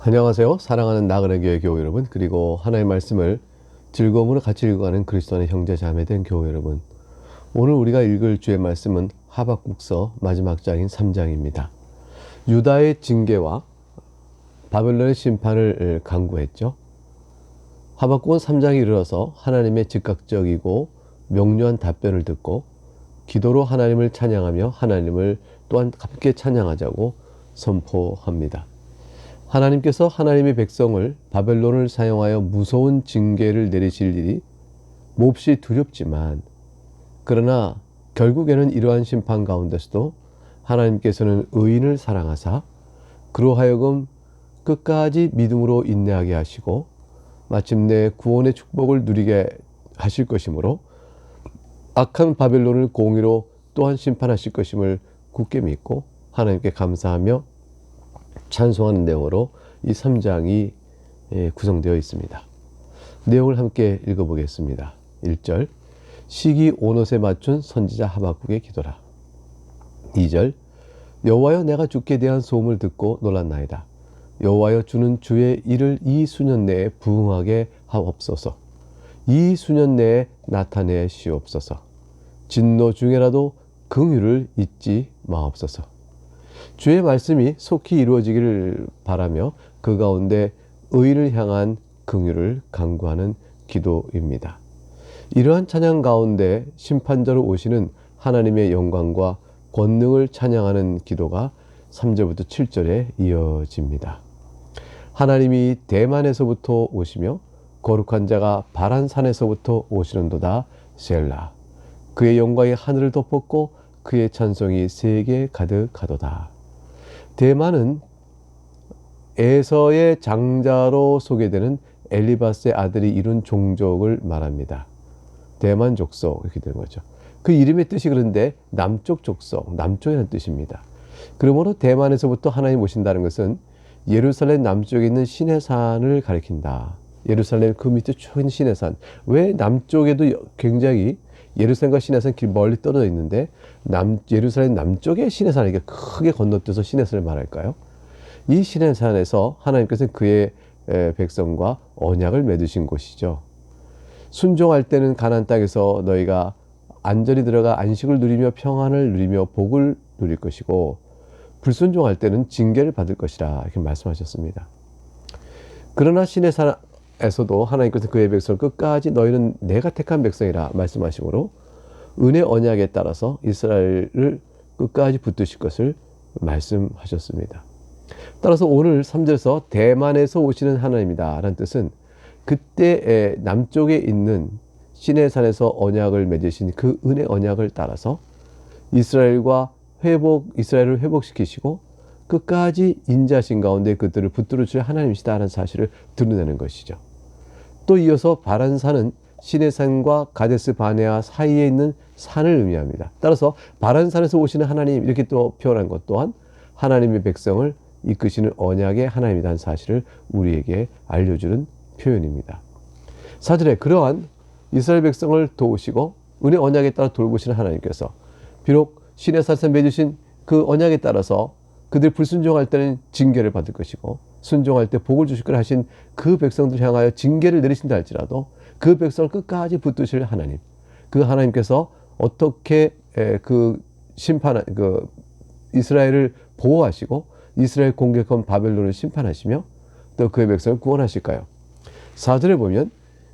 안녕하세요. 사랑하는 나그네 교회 교우 여러분, 그리고 하나님의 말씀을 즐거움으로 같이 읽어가는 그리스도 안의 형제 자매된 교우 여러분, 오늘 우리가 읽을 주의 말씀은 하박국서 마지막 장인 3장입니다. 유다의 징계와 바벨론의 심판을 강구했죠. 하박국은 3장에 이르러서 하나님의 즉각적이고 명료한 답변을 듣고 기도로 하나님을 찬양하며 하나님을 또한 함께 찬양하자고 선포합니다. 하나님께서 하나님의 백성을 바벨론을 사용하여 무서운 징계를 내리실 일이 몹시 두렵지만, 그러나 결국에는 이러한 심판 가운데서도 하나님께서는 의인을 사랑하사 그로 하여금 끝까지 믿음으로 인내하게 하시고 마침내 구원의 축복을 누리게 하실 것이므로 악한 바벨론을 공의로 또한 심판하실 것임을 굳게 믿고 하나님께 감사하며 찬송하는 내용으로 이 3장이 구성되어 있습니다. 내용을 함께 읽어보겠습니다. 1절, 시기 온옷에 맞춘 선지자 하박국의 기도라. 2절, 여호와여, 내가 주께 대한 소음을 듣고 놀랐나이다. 여호와여, 주는 주의 일을 이 수년 내에 부응하게 하옵소서. 이 수년 내에 나타내시옵소서. 진노 중에라도 긍휼을 잊지 마옵소서. 주의 말씀이 속히 이루어지기를 바라며 그 가운데 의를 향한 긍휼을 간구하는 기도입니다. 이러한 찬양 가운데 심판자로 오시는 하나님의 영광과 권능을 찬양하는 기도가 3절부터 7절에 이어집니다. 하나님이 대만에서부터 오시며 거룩한 자가 바란 산에서부터 오시는도다 셀라. 그의 영광이 하늘을 덮었고 그의 찬송이 세계에 가득하도다. 대만은 에서의 장자로 소개되는 엘리바스의 아들이 이룬 종족을 말합니다. 대만 족속 이렇게 되는 거죠. 그 이름의 뜻이 그런데 남쪽 족속, 남쪽이라는 뜻입니다. 그러므로 대만에서부터 하나님 오신다는 것은 예루살렘 남쪽에 있는 시내산을 가리킨다. 예루살렘 그 밑에 쭉 있는 시내산. 왜 남쪽에도 굉장히 예루살렘과 시내산 길 멀리 떨어져 있는데 예루살렘 남쪽에 시내산을 이렇게 크게 건너뛰어서 시내산을 말할까요? 이 시내산에서 하나님께서는 그의 백성과 언약을 맺으신 곳이죠. 순종할 때는 가나안 땅에서 너희가 안전히 들어가 안식을 누리며 평안을 누리며 복을 누릴 것이고, 불순종할 때는 징계를 받을 것이라 이렇게 말씀하셨습니다. 그러나 시내산에서도 하나님께서 그의 백성을 끝까지 너희는 내가 택한 백성이라 말씀하시므로 은혜 언약에 따라서 이스라엘을 끝까지 붙드실 것을 말씀하셨습니다. 따라서 오늘 3절에서 대만에서 오시는 하나님이다 라는 뜻은 그때 남쪽에 있는 시내산에서 언약을 맺으신 그 은혜 언약을 따라서 이스라엘을 회복시키시고 끝까지 인자하신 가운데 그들을 붙들어 주실 하나님이시다라는 사실을 드러내는 것이죠. 또 이어서 바란산은 시내산과 가데스 바네아 사이에 있는 산을 의미합니다. 따라서 바란산에서 오시는 하나님, 이렇게 또 표현한 것 또한 하나님의 백성을 이끄시는 언약의 하나님이라는 사실을 우리에게 알려주는 표현입니다. 4절에 그러한 이스라엘 백성을 도우시고 은혜 언약에 따라 돌보시는 하나님께서 비록 시내산에서 맺으신 그 언약에 따라서 그들 불순종할 때는 징계를 받을 것이고 순종할 때 복을 주실 걸 하신 그 백성들 향하여 징계를 내리신다 할지라도 그 백성을 끝까지 붙드실 하나님, 그 하나님께서 어떻게 이스라엘을 보호하시고 이스라엘 공격한 바벨론을 심판하시며 또 그의 백성을 구원하실까요? 4절에 보면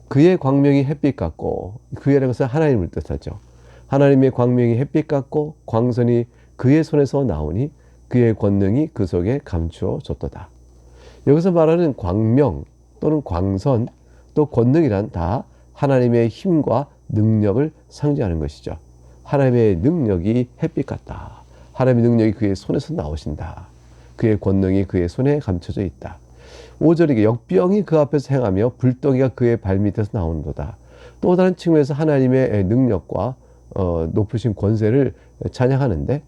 그의 광명이 햇빛 같고, 그의 것은 하나님을 뜻하죠. 하나님의 광명이 햇빛 같고 광선이 그의 손에서 나오니 그의 권능이 그 속에 감추어졌도다. 여기서 말하는 광명 또는 광선 또 권능이란 다 하나님의 힘과 능력을 상징하는 것이죠. 하나님의 능력이 햇빛 같다. 하나님의 능력이 그의 손에서 나오신다. 그의 권능이 그의 손에 감춰져 있다. 5절에 역병이 그 앞에서 행하며 불덩이가 그의 발밑에서 나오는도다. 또 다른 측면에서 하나님의 능력과 높으신 권세를 찬양하는데,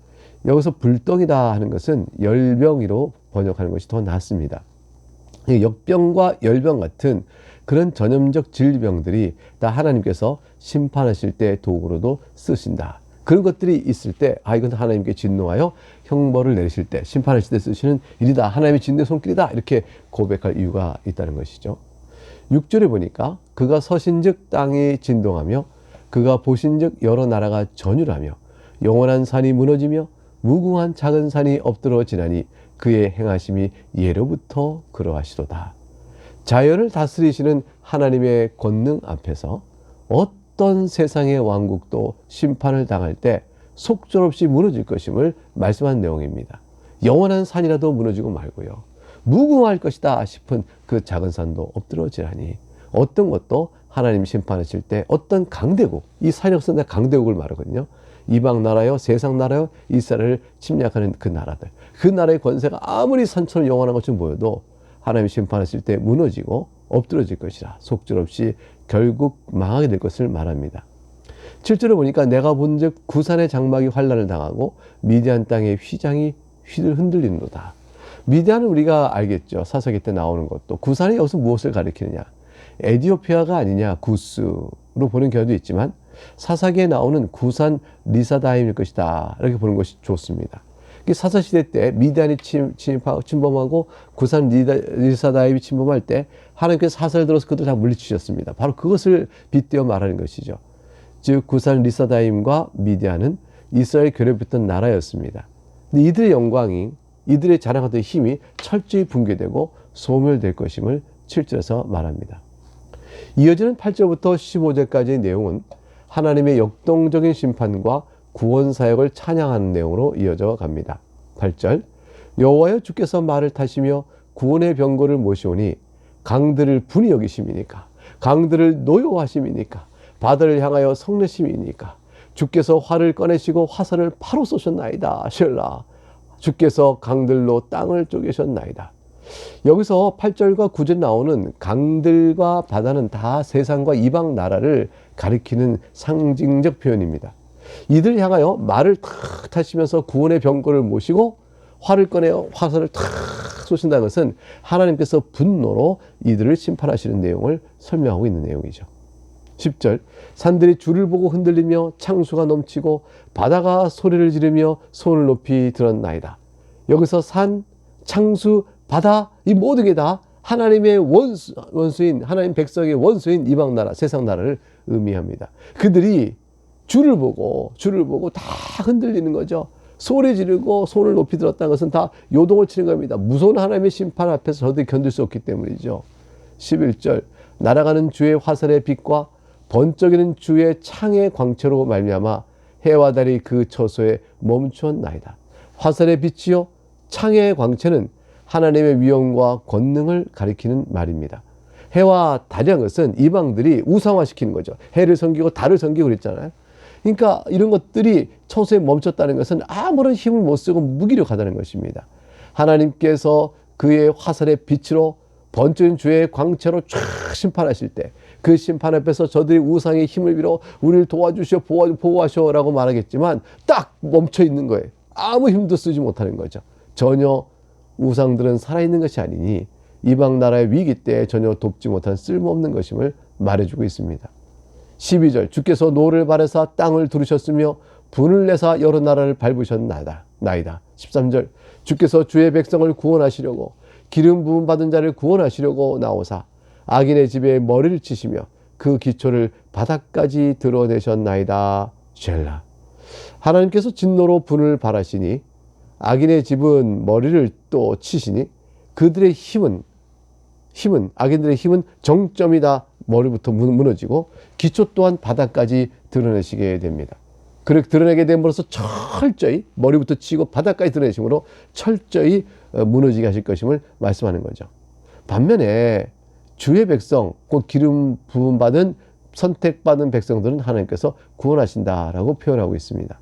여기서 불덩이다 하는 것은 열병이로 번역하는 것이 더 낫습니다. 역병과 열병 같은 그런 전염적 질병들이 다 하나님께서 심판하실 때 도구로도 쓰신다. 그런 것들이 있을 때 이건 하나님께 진노하여 형벌을 내리실 때, 심판하실 때 쓰시는 일이다. 하나님의 진노의 손길이다. 이렇게 고백할 이유가 있다는 것이죠. 6절에 보니까 그가 서신즉 땅이 진동하며 그가 보신즉 여러 나라가 전율하며 영원한 산이 무너지며 무궁한 작은 산이 엎드러지나니 그의 행하심이 예로부터 그러하시도다. 자연을 다스리시는 하나님의 권능 앞에서 어떤 세상의 왕국도 심판을 당할 때 속절없이 무너질 것임을 말씀한 내용입니다. 영원한 산이라도 무너지고 말고요. 무궁할 것이다 싶은 그 작은 산도 엎드러지라니, 어떤 것도 하나님 심판하실 때 어떤 강대국, 이 산역선 강대국을 말하거든요. 이방 나라요, 세상 나라요, 이스라엘을 침략하는 그 나라들, 그 나라의 권세가 아무리 산처럼 영원한 것처럼 보여도 하나님 심판하실 때 무너지고 엎드러질 것이라 속절없이 결국 망하게 될 것을 말합니다. 7절에 보니까 내가 본즉 구산의 장막이 환란을 당하고 미디안 땅의 휘장이 흔들리는도다. 미디안은 우리가 알겠죠. 사사기 때 나오는 것도. 구산이 여기서 무엇을 가리키느냐, 에디오피아가 아니냐, 구스로 보는 경우도 있지만 사사기에 나오는 구산 리사다임일 것이다, 이렇게 보는 것이 좋습니다. 사사시대 때 미디안이 침범하고 구산 리사다임이 침범할 때 하나님께서 사사를 들어서 그들을 다 물리치셨습니다. 바로 그것을 빗대어 말하는 것이죠. 즉 구산 리사다임과 미디안은 이스라엘 괴롭혔던 나라였습니다. 근데 이들의 영광이, 이들의 자랑하던 힘이 철저히 붕괴되고 소멸될 것임을 7절에서 말합니다. 이어지는 8절부터 15절까지의 내용은 하나님의 역동적인 심판과 구원 사역을 찬양하는 내용으로 이어져 갑니다. 8절, 여호와여 주께서 말을 타시며 구원의 병거를 모시오니 강들을 분이 여기심이니까, 강들을 노여하심이니까, 바다를 향하여 성내심이니까, 주께서 활을 꺼내시고 화살을 파로 쏘셨나이다. 셀라. 주께서 강들로 땅을 쪼개셨나이다. 여기서 8절과 9절 나오는 강들과 바다는 다 세상과 이방 나라를 가리키는 상징적 표현입니다. 이들 향하여 말을 탁 타시면서 구원의 병거를 모시고 활을 꺼내어 화살을 탁 쏘신다는 것은 하나님께서 분노로 이들을 심판하시는 내용을 설명하고 있는 내용이죠. 10절, 산들이 주를 보고 흔들리며 창수가 넘치고 바다가 소리를 지르며 손을 높이 들었나이다. 여기서 산, 창수, 바다, 이 모든 게 다 하나님의 원수인, 하나님 백성의 원수인 이방 나라, 세상 나라를 의미합니다. 그들이 주를 보고 다 흔들리는 거죠. 소리 지르고 손을 높이 들었다는 것은 다 요동을 치는 겁니다. 무서운 하나님의 심판 앞에서 저들이 견딜 수 없기 때문이죠. 11절, 날아가는 주의 화살의 빛과 번쩍이는 주의 창의 광채로 말미암아 해와 달이 그 처소에 멈추었나이다. 화살의 빛이요 창의 광채는 하나님의 위엄과 권능을 가리키는 말입니다. 해와 달이라는 것은 이방들이 우상화시키는 거죠. 해를 섬기고 달을 섬기고 그랬잖아요. 그러니까 이런 것들이 처소에 멈췄다는 것은 아무런 힘을 못 쓰고 무기력하다는 것입니다. 하나님께서 그의 화살의 빛으로 번쩍인 주의 광채로 쫙 심판하실 때 그 심판 앞에서 저들이 우상의 힘을 빌어 우리를 도와주시오, 보호하시오 라고 말하겠지만 딱 멈춰 있는 거예요. 아무 힘도 쓰지 못하는 거죠. 전혀 우상들은 살아있는 것이 아니니 이방 나라의 위기 때 전혀 돕지 못한 쓸모없는 것임을 말해주고 있습니다. 12절, 주께서 노를 바래사 땅을 두르셨으며 분을 내사 여러 나라를 밟으셨나이다. 13절, 주께서 주의 백성을 구원하시려고 기름 부음 받은 자를 구원하시려고 나오사 악인의 집에 머리를 치시며 그 기초를 바닥까지 드러내셨나이다. 젤라. 하나님께서 진노로 분을 발하시니 악인의 집은 머리를 또 치시니 그들의 힘은 악인들의 힘은 정점이다. 머리부터 무너지고 기초 또한 바닥까지 드러내시게 됩니다. 그렇게 드러내게 됨으로써 철저히 머리부터 치고 바닥까지 드러내심으로 철저히 무너지게 하실 것임을 말씀하는 거죠. 반면에 주의 백성, 곧 기름 부음받은 선택받은 백성들은 하나님께서 구원하신다라고 표현하고 있습니다.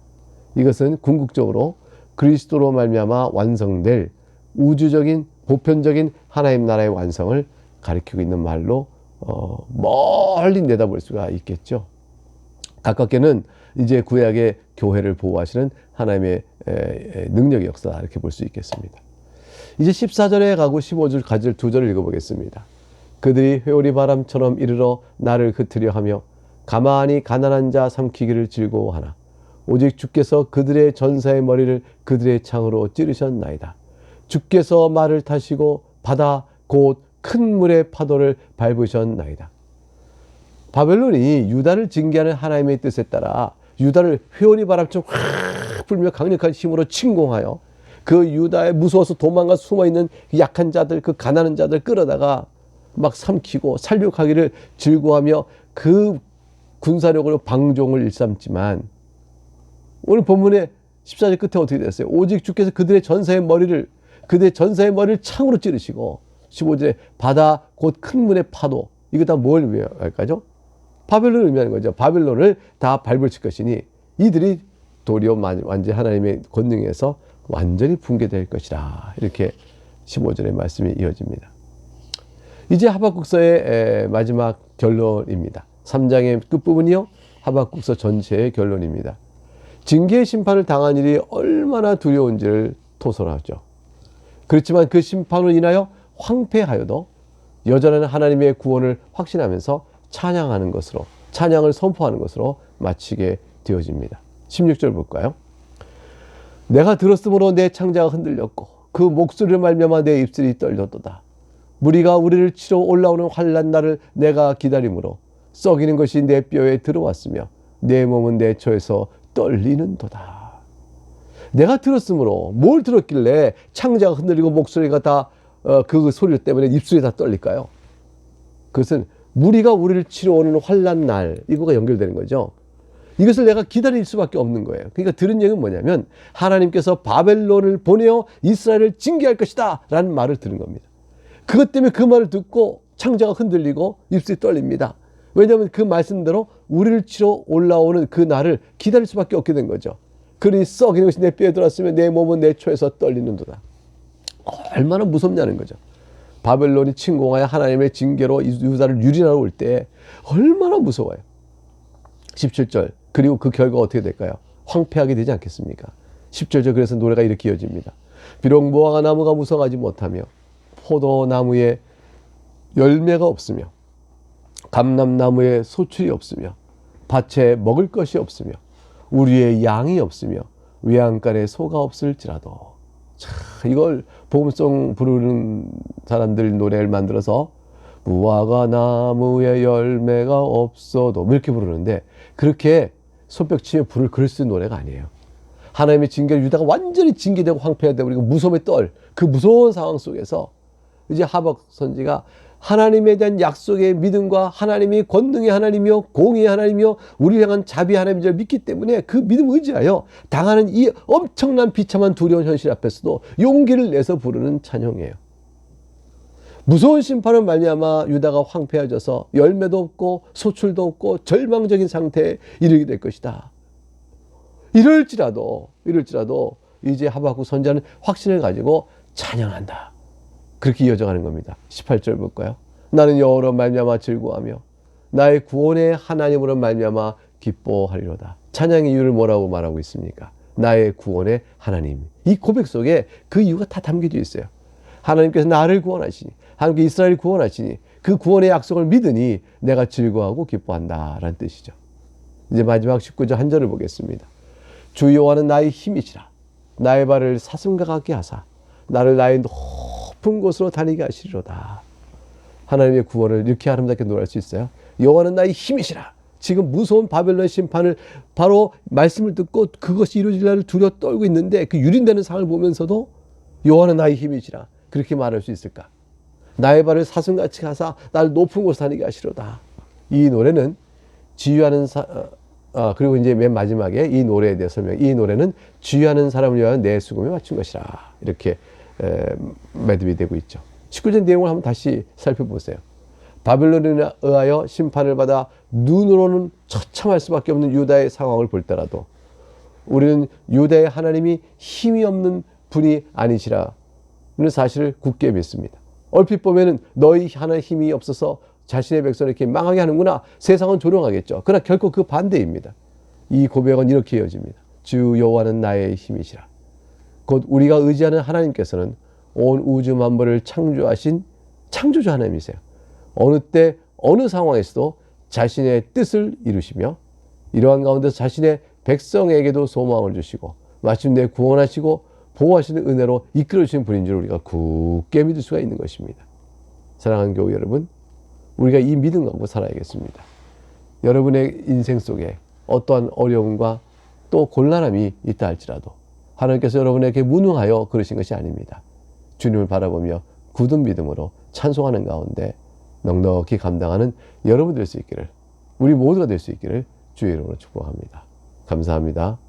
이것은 궁극적으로 그리스도로 말미암아 완성될 우주적인 보편적인 하나님 나라의 완성을 가리키고 있는 말로 멀리 내다볼 수가 있겠죠. 가깝게는 이제 구약의 교회를 보호하시는 하나님의 능력의 역사, 이렇게 볼 수 있겠습니다. 이제 14절에 가고 15절 가질 두 절을 읽어보겠습니다. 그들이 회오리 바람처럼 이르러 나를 흩으려 하며 가만히 가난한 자 삼키기를 즐거워하나 오직 주께서 그들의 전사의 머리를 그들의 창으로 찌르셨나이다. 주께서 말을 타시고 바다 곧 큰 물의 파도를 밟으셨나이다. 바벨론이 유다를 징계하는 하나님의 뜻에 따라 유다를 회오리 바람처럼 확 불며 강력한 힘으로 침공하여 그 유다에 무서워서 도망가 숨어있는 약한 자들, 그 가난한 자들 끌어다가 막 삼키고 살육하기를 즐거워하며 그 군사력으로 방종을 일삼지만, 오늘 본문의 14절 끝에 어떻게 됐어요? 오직 주께서 그들의 전사의 머리를 창으로 찌르시고, 15절에 바다 곧 큰 물의 파도, 이거 다 뭘 의미할까죠? 바벨론을 의미하는 거죠. 바벨론을 다 밟으실 것이니 이들이 도리어 완전히 하나님의 권능에서 완전히 붕괴될 것이라. 이렇게 15절의 말씀이 이어집니다. 이제 하박국서의 마지막 결론입니다. 3장의 끝부분이요, 하박국서 전체의 결론입니다. 징계의 심판을 당한 일이 얼마나 두려운지를 토설하죠. 그렇지만 그 심판으로 인하여 황폐하여도 여전한 하나님의 구원을 확신하면서 찬양하는 것으로, 찬양을 선포하는 것으로 마치게 되어집니다. 16절 볼까요? 내가 들었으므로 내 창자가 흔들렸고 그 목소리를 말미암아 내 입술이 떨렸도다. 무리가 우리를 치러 올라오는 환난 날을 내가 기다림으로 썩이는 것이 내 뼈에 들어왔으며 내 몸은 내 처에서 떨리는도다. 내가 들었으므로, 뭘 들었길래 창자가 흔들리고 목소리가 다 그 소리 때문에 입술이 다 떨릴까요? 그것은 무리가 우리를 치러 오는 환난 날, 이거가 연결되는 거죠. 이것을 내가 기다릴 수밖에 없는 거예요. 그러니까 들은 얘기는 뭐냐면 하나님께서 바벨론을 보내어 이스라엘을 징계할 것이다 라는 말을 들은 겁니다. 그것 때문에 그 말을 듣고 창자가 흔들리고 입술이 떨립니다. 왜냐하면 그 말씀대로 우리를 치러 올라오는 그 날을 기다릴 수밖에 없게 된 거죠. 그러니 썩이는 것이 내 뼈에 들어왔으면 내 몸은 내 초에서 떨리는도다. 얼마나 무섭냐는 거죠. 바벨론이 침공하여 하나님의 징계로 유다를 유린하러 올 때 얼마나 무서워요. 17절, 그리고 그 결과가 어떻게 될까요? 황폐하게 되지 않겠습니까? 10절, 그래서 노래가 이렇게 이어집니다. 비록 무화과 나무가 무성하지 못하며 포도나무에 열매가 없으며 감람나무에 소출이 없으며 밭에 먹을 것이 없으며 우리의 양이 없으며 외양간에 소가 없을지라도. 자, 이걸 복음송 부르는 사람들 노래를 만들어서 무화과 나무에 열매가 없어도 이렇게 부르는데, 그렇게 손뼉치며 부를 그럴 수 있는 노래가 아니에요. 하나님의 징계를 유다가 완전히 징계되고 황폐하되고 그리고 무서움에 떨 그 무서운 상황 속에서 이제 하박 선지가 하나님에 대한 약속의 믿음과 하나님이 권능의 하나님이요 공의의 하나님이요 우리를 향한 자비의 하나님인 줄 믿기 때문에 그 믿음 의지하여 당하는 이 엄청난 비참한 두려운 현실 앞에서도 용기를 내서 부르는 찬양이에요. 무서운 심판을 말미암아 유다가 황폐해져서 열매도 없고 소출도 없고 절망적인 상태에 이르게 될 것이다. 이럴지라도 이제 하박국 선지자는 확신을 가지고 찬양한다. 그렇게 이어져가는 겁니다. 18절 볼까요? 나는 여호와로 말미암아 즐거워하며 나의 구원의 하나님으로 말미암아 기뻐하리로다. 찬양의 이유를 뭐라고 말하고 있습니까? 나의 구원의 하나님. 이 고백 속에 그 이유가 다 담겨져 있어요. 하나님께서 나를 구원하시니, 하나님께서 이스라엘을 구원하시니, 그 구원의 약속을 믿으니 내가 즐거워하고 기뻐한다 라는 뜻이죠. 이제 마지막 19절 한 절을 보겠습니다. 주 여호와는 나의 힘이시라. 나의 발을 사슴과 같게 하사 나를 나의 높은 곳으로 다니게 하시리로다. 하나님의 구원을 이렇게 아름답게 노래할 수 있어요. 여호와는 나의 힘이시라. 지금 무서운 바벨론 심판을 바로 말씀을 듣고 그것이 이루어질 날을 두려워 떨고 있는데 그 유린되는 상을 보면서도 여호와는 나의 힘이시라. 그렇게 말할 수 있을까? 나의 발을 사슴같이 하사 나를 높은 곳에 다니게 하시리로다. 이 노래는 지휘하는 그리고 이제 맨 마지막에 이 노래에 대해 설명. 이 노래는 지휘하는 사람을 위하여 내 수금에 맞춘 것이라. 이렇게 매듭이 되고 있죠. 19절 내용을 한번 다시 살펴보세요. 바벨론에 의하여 심판을 받아 눈으로는 처참할 수밖에 없는 유다의 상황을 볼 때라도 우리는 유다의 하나님이 힘이 없는 분이 아니시라는 사실을 굳게 믿습니다. 얼핏 보면은 너희 하나의 힘이 없어서 자신의 백성을 이렇게 망하게 하는구나. 세상은 조롱하겠죠. 그러나 결코 그 반대입니다. 이 고백은 이렇게 이어집니다. 주 여호와는 나의 힘이시라. 곧 우리가 의지하는 하나님께서는 온 우주 만물을 창조하신 창조주 하나님이세요. 어느 때 어느 상황에서도 자신의 뜻을 이루시며 이러한 가운데서 자신의 백성에게도 소망을 주시고 마침내 구원하시고 보호하시는 은혜로 이끌어 주시는 분인 줄 우리가 굳게 믿을 수가 있는 것입니다. 사랑하는 교회 여러분, 우리가 이 믿음 갖고 살아야겠습니다. 여러분의 인생 속에 어떠한 어려움과 또 곤란함이 있다 할지라도 하나님께서 여러분에게 무능하여 그러신 것이 아닙니다. 주님을 바라보며 굳은 믿음으로 찬송하는 가운데 넉넉히 감당하는 여러분 될 수 있기를, 우리 모두가 될 수 있기를 주의 이름으로 축복합니다. 감사합니다.